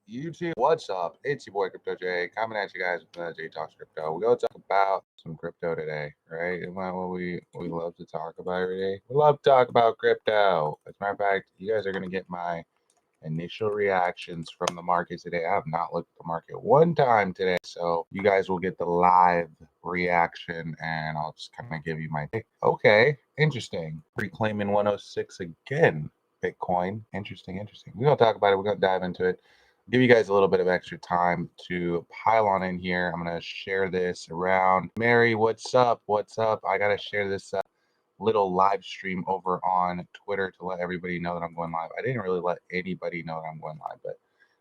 YouTube, what's up? It's your boy Crypto J coming at you guys with J Talks Crypto. We're gonna talk about some crypto today, right? Isn't that what we love to talk about every day? We love to talk about crypto. As a matter of fact, you guys are gonna get my initial reactions from the market today. I have not looked at the market one time today, so you guys will get the live reaction, and I'll just kind of give you my okay, interesting. Reclaiming 106 again. Bitcoin. Interesting. We're gonna talk about it. We're gonna dive into it. Give you guys a little bit of extra time to pile on in here. I'm gonna share this around. Mary, what's up? What's up? I gotta share this little live stream over on Twitter to let everybody know that I'm going live. I didn't really let anybody know that I'm going live, but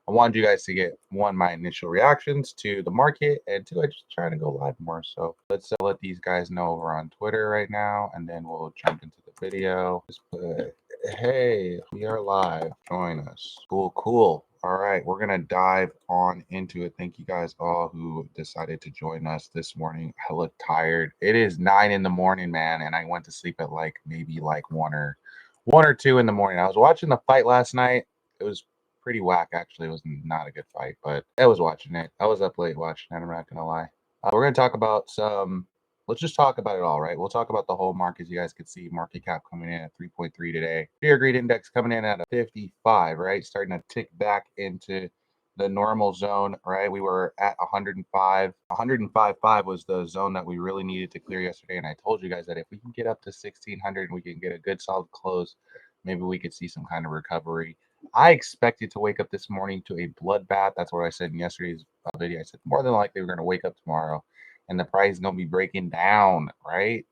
I wanted you guys to get one, my initial reactions to the market, and two, I just trying to go live more. So let's let these guys know over on Twitter right now, and then we'll jump into the video. Just put, hey, we are live. Join us. Cool. All right, we're gonna dive on into it. Thank you guys all who decided to join us this morning. I look tired. It is 9 in the morning, man, and I went to sleep at maybe 1 or 2 in the morning. I was watching the fight last night. It was pretty whack, actually. It was not a good fight, but I was watching it. I was up late watching it. I'm not gonna lie. We're gonna talk about some. Let's just talk about it all, right? We'll talk about the whole market. As you guys can see, market cap coming in at 3.3 today. Fear greed index coming in at a 55, right? Starting to tick back into the normal zone, right? We were at 105. 105.5 was the zone that we really needed to clear yesterday. And I told you guys that if we can get up to 1600 and we can get a good solid close, maybe we could see some kind of recovery. I expected to wake up this morning to a bloodbath. That's what I said in yesterday's video. I said more than likely we're going to wake up tomorrow and the price is going to be breaking down, right?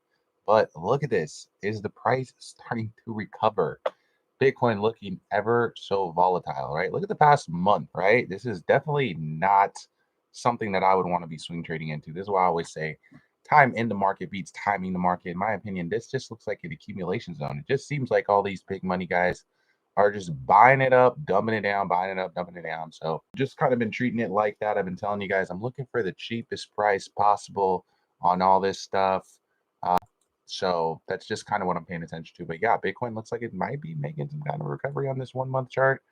But look at this. Is the price starting to recover? Bitcoin looking ever so volatile, right? Look at the past month, right? This is definitely not something that I would want to be swing trading into. This is why I always say time in the market beats timing the market. In my opinion, this just looks like an accumulation zone. It just seems like all these big money guys are just buying it up, dumping it down, buying it up, dumping it down. So just kind of been treating it like that. I've been telling you guys I'm looking for the cheapest price possible on all this stuff. So that's just kind of what I'm paying attention to. But yeah, Bitcoin looks like it might be making some kind of recovery on this 1 month chart.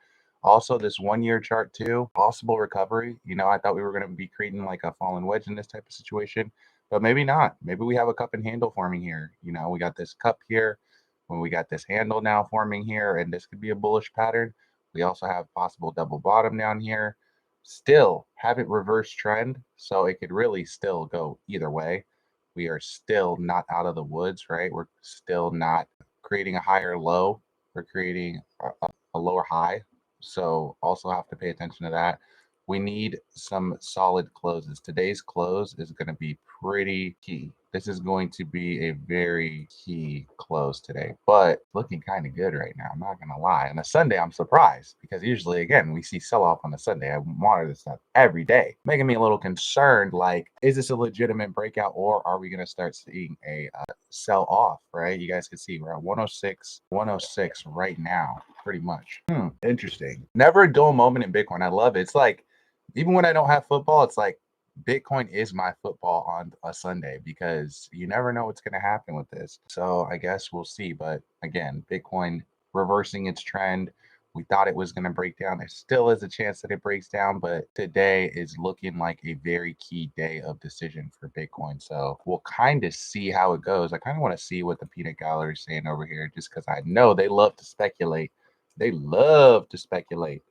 Also, this 1 year chart too, possible recovery. I thought we were going to be creating like a fallen wedge in this type of situation, but maybe not. Maybe we have a cup and handle forming here. We got this cup here, when we got this handle now forming here, and this could be a bullish pattern. We also have possible double bottom down here. Still haven't reversed trend, so it could really still go either way. We are still not out of the woods, right? We're still not creating a higher low. We're creating a lower high. So also have to pay attention to that. We need some solid closes. Today's close is going to be pretty key. This is going to be a very key close today, but looking kind of good right now. I'm not going to lie. On a Sunday, I'm surprised because usually, again, we see sell off on a Sunday. I monitor this stuff every day, making me a little concerned. Like, is this a legitimate breakout or are we going to start seeing a sell off, right? You guys can see we're at 106 right now, pretty much. Interesting. Never a dull moment in Bitcoin. I love it. It's like, even when I don't have football, it's like Bitcoin is my football on a Sunday because you never know what's going to happen with this. So I guess we'll see. But again, Bitcoin reversing its trend. We thought it was going to break down. There still is a chance that it breaks down, but today is looking like a very key day of decision for Bitcoin. So we'll kind of see how it goes. I kind of want to see what the peanut gallery is saying over here, just because I know they love to speculate.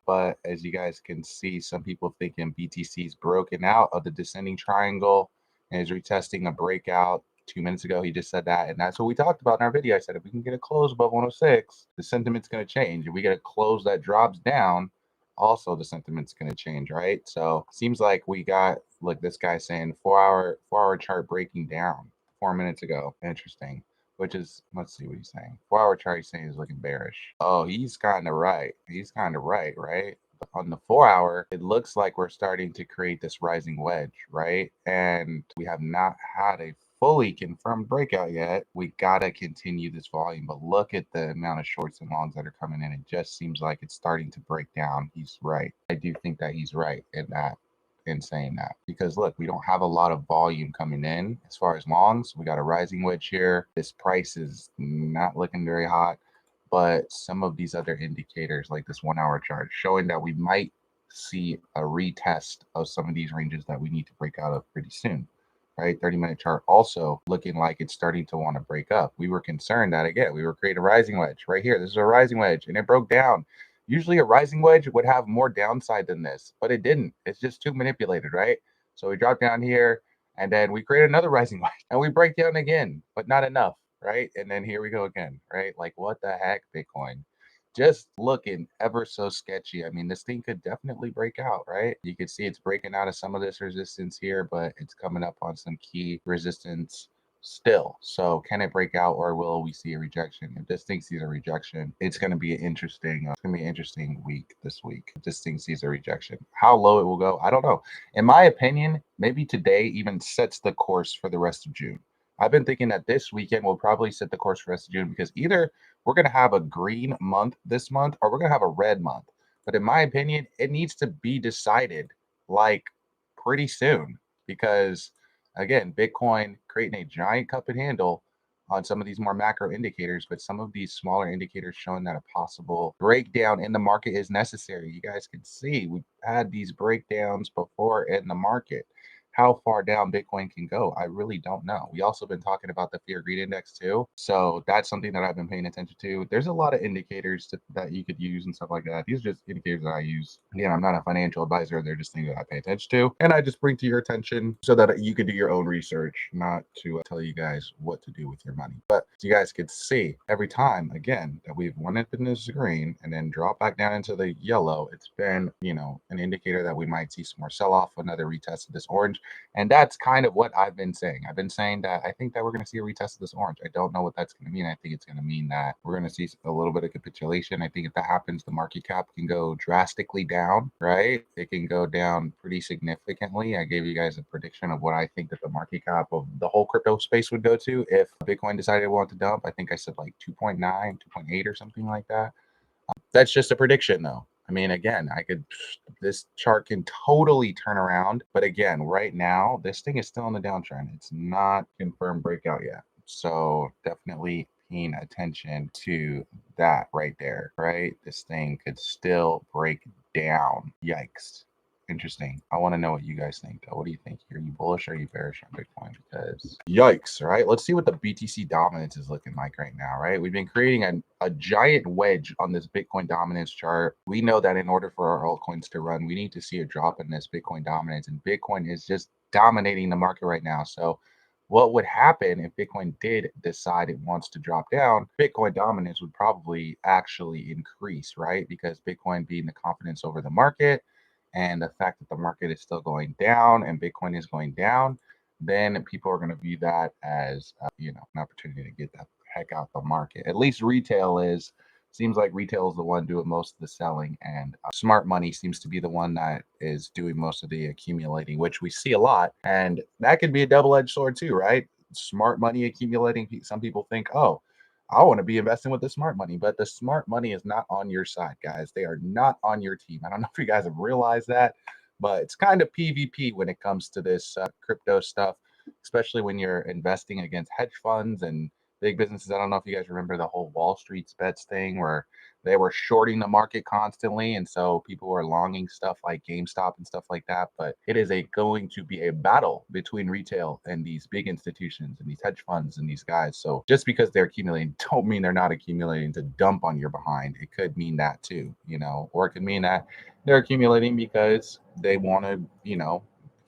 But as you guys can see, some people thinking BTC's broken out of the descending triangle and is retesting a breakout. 2 minutes ago, he just said that, and that's what we talked about in our video. I said if we can get a close above 106, the sentiment's going to change. If we get a close that drops down, also the sentiment's going to change, right? So seems like we got, look, this guy saying 4-hour chart breaking down 4 minutes ago. Interesting. Which is, let's see what he's saying. 4-hour chart, he's saying is looking bearish. Oh, he's kind of right. Right? On the 4-hour, it looks like we're starting to create this rising wedge, right? And we have not had a fully confirmed breakout yet. We gotta continue this volume, but look at the amount of shorts and longs that are coming in. It just seems like it's starting to break down. He's right. I do think that he's right in saying that, because look, we don't have a lot of volume coming in as far as longs. We got a rising wedge here. This price is not looking very hot, but some of these other indicators like this 1-hour chart showing that we might see a retest of some of these ranges that we need to break out of pretty soon, right? 30-minute chart also looking like it's starting to want to break up. We were concerned that, again, we were creating a rising wedge right here. This is a rising wedge, and it broke down. Usually a rising wedge would have more downside than this, but it didn't. It's just too manipulated, right? So we dropped down here, and then we create another rising wedge, and we break down again, but not enough, right? And then here we go again, right? Like, what the heck, Bitcoin? Just looking ever so sketchy. I mean, this thing could definitely break out, right? You can see it's breaking out of some of this resistance here, but it's coming up on some key resistance still. So can it break out, or will we see a rejection? If this thing sees a rejection, it's going to be an interesting week this week. If this thing sees a rejection, how low it will go, I don't know. In my opinion, maybe today even sets the course for the rest of June. I've been thinking that this weekend will probably set the course for the rest of June, because either we're going to have a green month this month, or we're going to have a red month. But in my opinion, it needs to be decided like pretty soon, because again, Bitcoin creating a giant cup and handle on some of these more macro indicators, but some of these smaller indicators showing that a possible breakdown in the market is necessary. You guys can see we've had these breakdowns before in the market. How far down Bitcoin can go, I really don't know. We also been talking about the fear greed index too. So that's something that I've been paying attention to. There's a lot of indicators that you could use and stuff like that. These are just indicators that I use. Again, I'm not a financial advisor. They're just things that I pay attention to. And I just bring to your attention so that you can do your own research, not to tell you guys what to do with your money. But you guys could see every time, again, that we've went up in this green and then drop back down into the yellow, it's been, an indicator that we might see some more sell-off, another retest of this orange. And that's kind of what I've been saying. I've been saying that I think that we're going to see a retest of this orange. I don't know what that's going to mean. I think it's going to mean that we're going to see a little bit of capitulation. I think if that happens, the market cap can go drastically down, right? It can go down pretty significantly. I gave you guys a prediction of what I think that the market cap of the whole crypto space would go to if Bitcoin decided it wanted to dump. I think I said like 2.9, 2.8 or something like that. That's just a prediction, though. I mean, again, this chart can totally turn around. But again, right now, this thing is still in the downtrend. It's not confirmed breakout yet. So definitely paying attention to that right there, right? This thing could still break down. Yikes. Interesting. I want to know what you guys think, though. What do you think? Are you bullish or are you bearish on Bitcoin? Because yikes, right? Let's see what the BTC dominance is looking like right now, right? We've been creating a giant wedge on this Bitcoin dominance chart. We know that in order for our altcoins to run, we need to see a drop in this Bitcoin dominance, and Bitcoin is just dominating the market right now. So what would happen if Bitcoin did decide it wants to drop down? Bitcoin dominance would probably actually increase, right? Because Bitcoin being the confidence over the market, and the fact that the market is still going down and Bitcoin is going down, then people are going to view that as an opportunity to get the heck out the market. At least retail is. Seems like retail is the one doing most of the selling, and smart money seems to be the one that is doing most of the accumulating, which we see a lot. And that could be a double-edged sword too, right? Smart money accumulating. Some people think, oh, I want to be investing with the smart money, but the smart money is not on your side, guys. They are not on your team. I don't know if you guys have realized that, but it's kind of PvP when it comes to this crypto stuff, especially when you're investing against hedge funds and big businesses. I don't know if you guys remember the whole Wall Street's bets thing where they were shorting the market constantly, and so people were longing stuff like GameStop and stuff like that. But it is going to be a battle between retail and these big institutions and these hedge funds and these guys. So just because they're accumulating don't mean they're not accumulating to dump on your behind. It could mean that too, or it could mean that they're accumulating because they want to,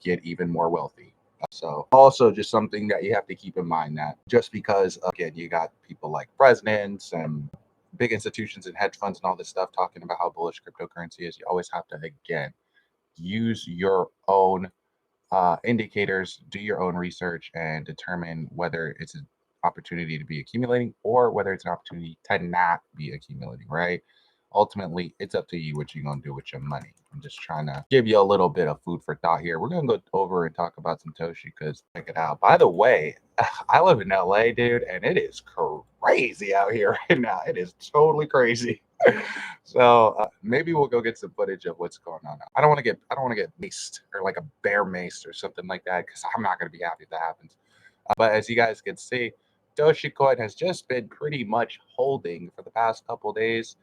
get even more wealthy. So also just something that you have to keep in mind, that just because, again, you got people like presidents and big institutions and hedge funds and all this stuff talking about how bullish cryptocurrency is, you always have to, again, use your own indicators, do your own research, and determine whether it's an opportunity to be accumulating or whether it's an opportunity to not be accumulating, right? Ultimately, it's up to you what you're going to do with your money. I'm just trying to give you a little bit of food for thought here. We're going to go over and talk about some Toshi because check it out. By the way, I live in LA, dude, and it is crazy out here right now. It is totally crazy. So maybe we'll go get some footage of what's going on. I don't want to get maced or like a bear maced or something like that, because I'm not going to be happy if that happens. But as you guys can see, Toshi Coin has just been pretty much holding for the past couple days.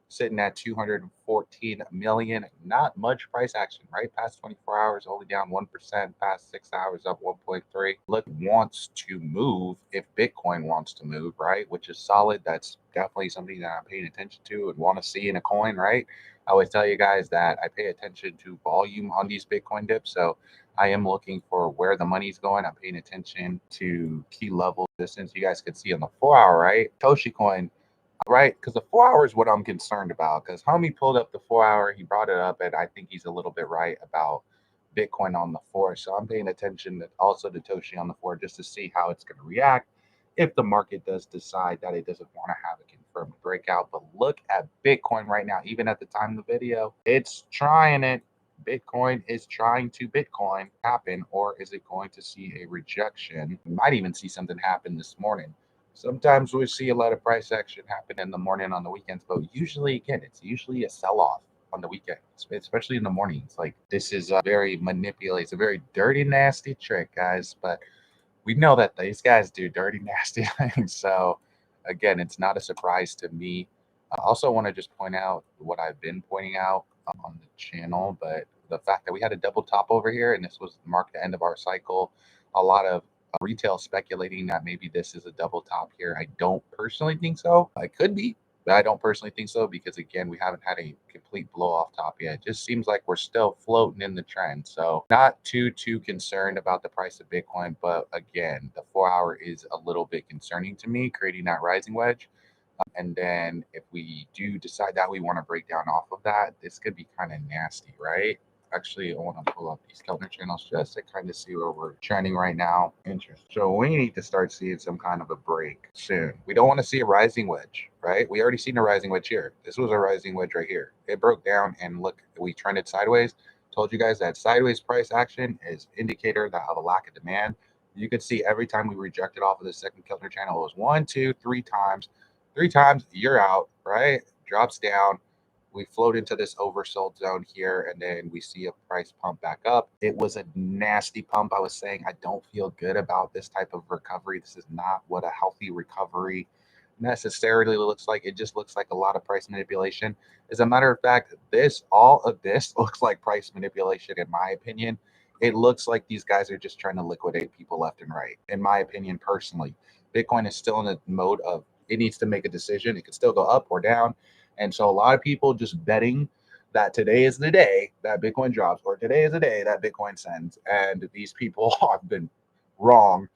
sitting at 214 million. Not much price action, right? Past 24 hours, only down 1%. Past 6 hours, up 1.3. Look, wants to move if Bitcoin wants to move, right? Which is solid. That's definitely something that I'm paying attention to and want to see in a coin, right? I always tell you guys that I pay attention to volume on these Bitcoin dips. So I am looking for where the money's going. I'm paying attention to key level distance. You guys can see on the 4 hour, right? Toshi Coin, right? Because the 4 hour is what I'm concerned about. Because homie pulled up the 4 hour, he brought it up, and I think he's a little bit right about Bitcoin on the 4. So I'm paying attention also to Toshi on the 4 just to see how it's going to react if the market does decide that it doesn't want to have a confirmed breakout. But look at Bitcoin right now, even at the time of the video, it's trying it. Bitcoin is trying to Bitcoin happen, or is it going to see a rejection? We might even see something happen this morning. Sometimes we see a lot of price action happen in the morning on the weekends, but usually, again, it's usually a sell off on the weekend, especially in the mornings. Like this is a very manipulated, it's a very dirty, nasty trick, guys. But we know that these guys do dirty, nasty things. So again, it's not a surprise to me. I also want to just point out what I've been pointing out on the channel, but the fact that we had a double top over here and this was marked the end of our cycle. A lot of retail speculating that maybe this is a double top here. I don't personally think so. It could be, but I don't personally think so because again, we haven't had a complete blow off top yet. It just seems like we're still floating in the trend. So not too concerned about the price of Bitcoin, but again, the 4 hour is a little bit concerning to me, creating that rising wedge. And then if we do decide that we want to break down off of that, this could be kind of nasty, right? Actually, I want to pull up these Keltner channels just to kind of see where we're trending right now. Interesting. So we need to start seeing some kind of a break soon. We don't want to see a rising wedge, right? We already seen a rising wedge here. This was a rising wedge right here. It broke down and look, we trended sideways. Told you guys that sideways price action is indicator that of a lack of demand. You could see every time we rejected off of the second Keltner channel, it was 1, 2, 3 times. 3 times, you're out, right? Drops down. We float into this oversold zone here, and then we see a price pump back up. It was a nasty pump. I was saying I don't feel good about this type of recovery. This is not what a healthy recovery necessarily looks like. It just looks like a lot of price manipulation. As a matter of fact, all of this looks like price manipulation, in my opinion. It looks like these guys are just trying to liquidate people left and right, in my opinion, personally. Bitcoin is still in a mode of it needs to make a decision. It could still go up or down. And so a lot of people just betting that today is the day that Bitcoin drops or today is the day that Bitcoin sends. And these people have been wrong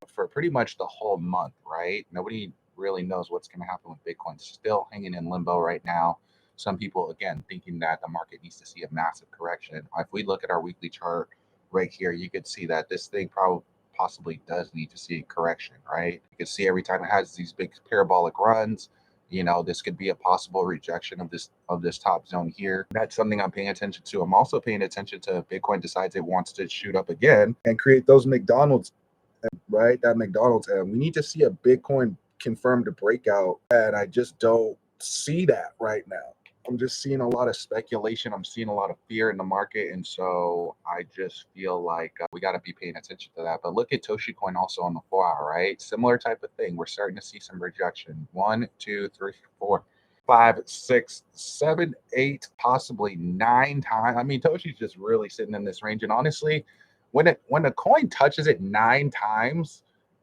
for pretty much the whole month, right? Nobody really knows what's going to happen with Bitcoin. Still hanging in limbo right now. Some people, again, thinking that the market needs to see a massive correction. If we look at our weekly chart right here, you could see that this thing probably possibly does need to see a correction, right? You can see every time it has these big parabolic runs, this could be a possible rejection of this top zone here. That's something I'm paying attention to. I'm also paying attention to if Bitcoin decides it wants to shoot up again and create those McDonald's, right? That McDonald's, and we need to see a Bitcoin confirmed a breakout, and I just don't see that right now. I'm just seeing a lot of speculation. I'm seeing a lot of fear in the market. And so I just feel like we got to be paying attention to that. But look at Toshi Coin also on the 4 hour, right? Similar type of thing. We're starting to see some rejection. 1, 2, 3, 4, 5, 6, 7, 8, possibly 9 times. I mean, Toshi's just really sitting in this range. And honestly, when the coin touches it 9 times,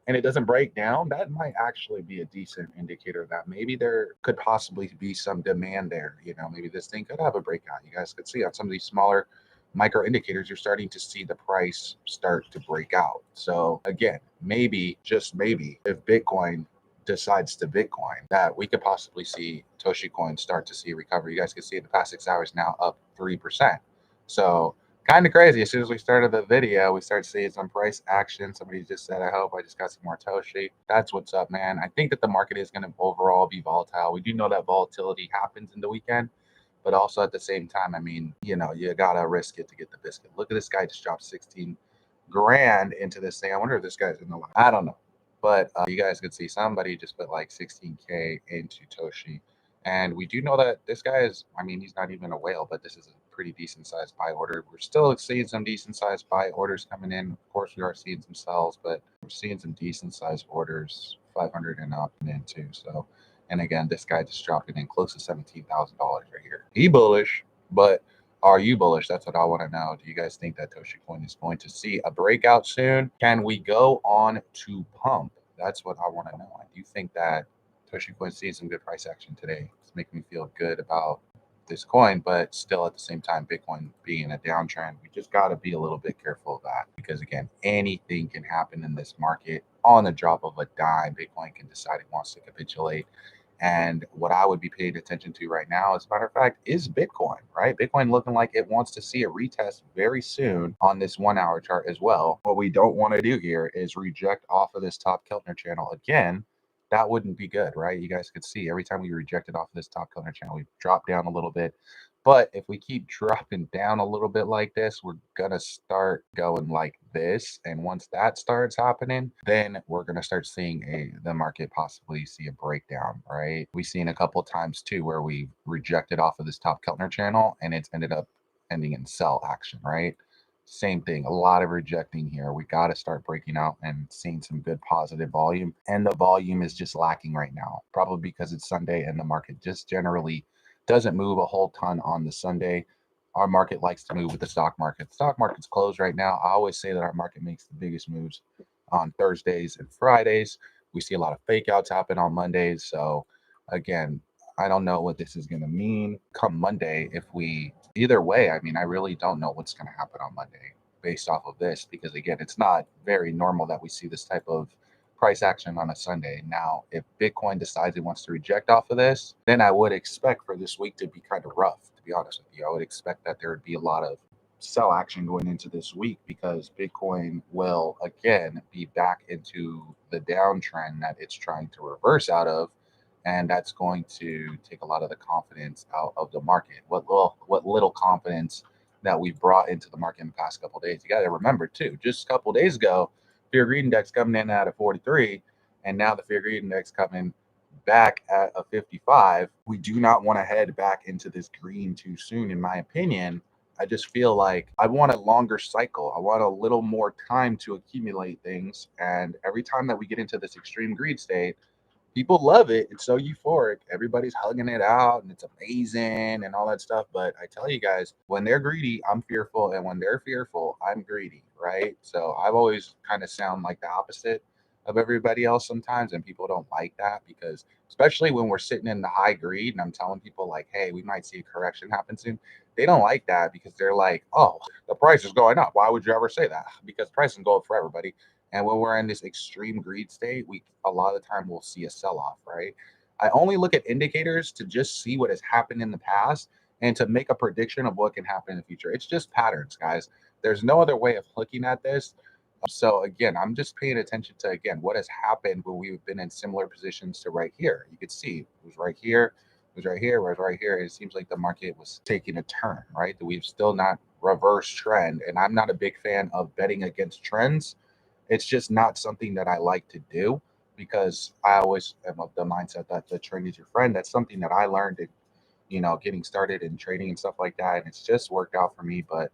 and it doesn't break down, that might actually be a decent indicator that maybe there could possibly be some demand there. Maybe this thing could have a breakout. You guys could see on some of these smaller micro indicators, you're starting to see the price start to break out. So again, maybe, just maybe, if Bitcoin decides to Bitcoin, that we could possibly see Toshi Coin start to see recovery. You guys can see in the past 6 hours now up 3%. So kind of crazy. As soon as we started the video, we started seeing some price action. Somebody just said, I hope I just got some more Toshi. That's what's up, man. I think that the market is going to overall be volatile. We do know that volatility happens in the weekend, but also at the same time, I mean, you got to risk it to get the biscuit. Look at this guy just dropped 16 grand into this thing. I wonder if this guy's in the line. I don't know. But you guys could see somebody just put like 16K into Toshi. And we do know that this guy is, I mean, he's not even a whale, but this is a pretty decent sized buy order. We're still seeing some decent sized buy orders coming in. Of course, we are seeing some sells, but we're seeing some decent sized orders, 500 and up and in too. So And again, this guy just dropped it in close to $17,000 right here. He bullish, but are you bullish? That's what I want to know. Do you guys think that Toshi Coin is going to see a breakout soon? Can we go on to pump? That's what I want to know. I do think that Toshi Coin sees some good price action today. It's making me feel good about this coin, but still at the same time, Bitcoin being in a downtrend, we just got to be a little bit careful of that because again, anything can happen in this market on the drop of a dime. Bitcoin can decide it wants to capitulate. And what I would be paying attention to right now, as a matter of fact, is Bitcoin, right? Bitcoin looking like it wants to see a retest very soon on this 1 hour chart as well. What we don't want to do here is reject off of this top Keltner channel again. That wouldn't be good, right? You guys could see every time we rejected off of this top Keltner channel, we dropped down a little bit. But if we keep dropping down a little bit like this, we're going to start going like this. And once that starts happening, then we're going to start seeing the market possibly see a breakdown, right? We've seen a couple of times too where we rejected off of this top Keltner channel and it's ended up ending in sell action, right? Same thing, a lot of rejecting here. We got to start breaking out and seeing some good positive volume. And the volume is just lacking right now, probably because it's Sunday and the market just generally doesn't move a whole ton on the Sunday. Our market likes to move with the stock market. The stock market's closed right now. I always say that our market makes the biggest moves on Thursdays and Fridays. We see a lot of fake outs happen on Mondays. So again, I don't know what this is going to mean come Monday. If we either way, I mean, I really don't know what's going to happen on Monday based off of this, because again, it's not very normal that we see this type of price action on a Sunday. Now, if Bitcoin decides it wants to reject off of this, then I would expect for this week to be kind of rough, to be honest with you. I would expect that there would be a lot of sell action going into this week because Bitcoin will again be back into the downtrend that it's trying to reverse out of. And that's going to take a lot of the confidence out of the market. What little confidence that we brought into the market in the past couple of days. You got to remember too, just a couple of days ago, fear greed index coming in at a 43, and now the fear greed index coming back at a 55. We do not want to head back into this green too soon, in my opinion. I just feel like I want a longer cycle. I want a little more time to accumulate things. And every time that we get into this extreme greed state, people love it. It's so euphoric. Everybody's hugging it out and it's amazing and all that stuff. But I tell you guys, when they're greedy, I'm fearful. And when they're fearful, I'm greedy, right? So I've always kind of sound like the opposite of everybody else sometimes. And people don't like that because, especially when we're sitting in the high greed and I'm telling people, like, hey, we might see a correction happen soon. They don't like that because they're like, oh, the price is going up. Why would you ever say that? Because the price can go up for everybody. And when we're in this extreme greed state, we a lot of the time we'll see a sell-off, right? I only look at indicators to just see what has happened in the past and to make a prediction of what can happen in the future. It's just patterns, guys. There's no other way of looking at this. So again, I'm just paying attention to again what has happened when we've been in similar positions to right here. You could see it was right here, it was right here, it was right here. It seems like the market was taking a turn, right? We've still not reversed trend, and I'm not a big fan of betting against trends. It's just not something that I like to do because I always am of the mindset that the trend is your friend. That's something that I learned in, getting started in trading and stuff like that. And it's just worked out for me, but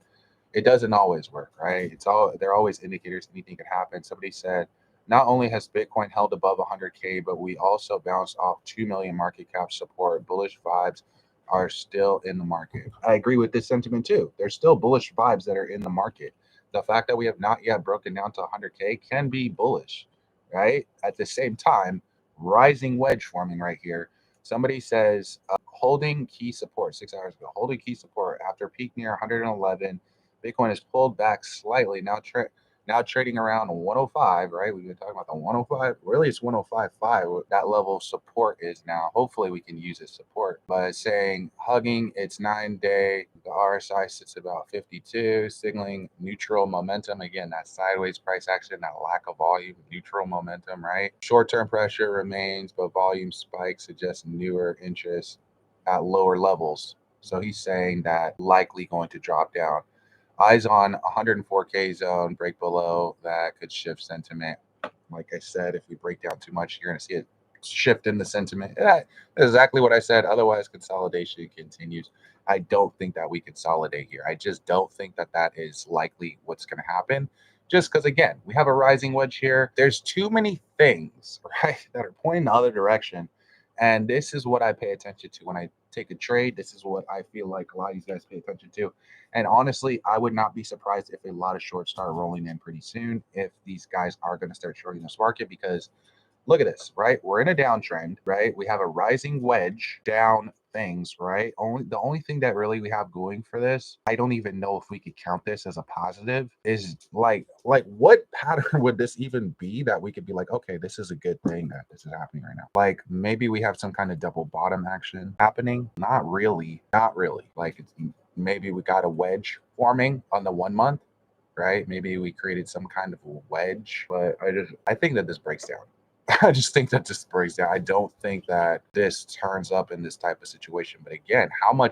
it doesn't always work, right? There are always indicators anything could happen. Somebody said, not only has Bitcoin held above 100K, but we also bounced off 2 million market cap support. Bullish vibes are still in the market. I agree with this sentiment too. There's still bullish vibes that are in the market. The fact that we have not yet broken down to 100K can be bullish, right? At the same time, rising wedge forming right here. Somebody says holding key support 6 hours ago, holding key support after peak near 111. Bitcoin has pulled back slightly. Now trading around 105, right? We've been talking about the 105. Really, it's 105.5. That level of support is now. Hopefully, we can use as support. But it's saying hugging its 9-day. The RSI sits about 52, signaling neutral momentum. Again, that sideways price action, that lack of volume, neutral momentum, right? Short-term pressure remains, but volume spikes suggest newer interest at lower levels. So he's saying that likely going to drop down. Eyes on 104K zone, break below that could shift sentiment. Like I said, if we break down too much, you're going to see a shift in the sentiment. That's exactly what I said. Otherwise, consolidation continues. I don't think that we consolidate here. I just don't think that that is likely what's going to happen. Just because, again, we have a rising wedge here. There's too many things, right, that are pointing the other direction. And this is what I pay attention to when I take a trade. This is what I feel like a lot of you guys pay attention to. And honestly, I would not be surprised if a lot of shorts start rolling in pretty soon if these guys are going to start shorting this market, because look at this, right? We're in a downtrend, right? We have a rising wedge down things, right? The only thing that really we have going for this, I don't even know if we could count this as a positive, is like what pattern would this even be that we could be like, okay, this is a good thing that this is happening right now. Like maybe we have some kind of double bottom action happening. Not really, not really. Like maybe we got a wedge forming on the 1 month, right? Maybe we created some kind of a wedge, but I think that this breaks down. I just think that this breaks down. I don't think that this turns up in this type of situation. But again, how much